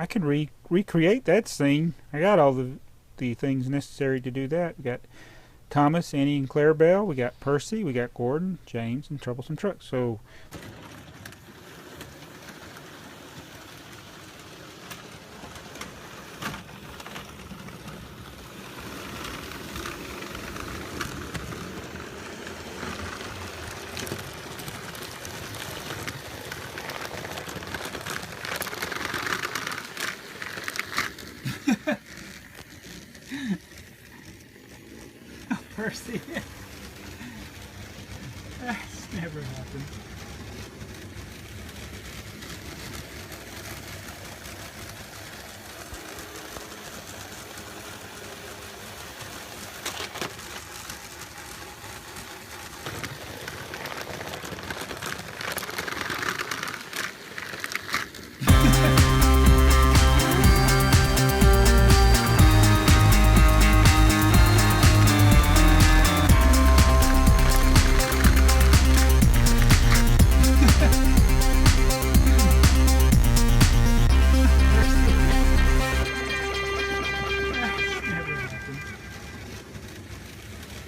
I can recreate that scene. I got all the things necessary to do that. We got Thomas, Annie, and Clarabelle. We got Percy. We got Gordon, James, and Troublesome Truck. So Percy, that's never happened.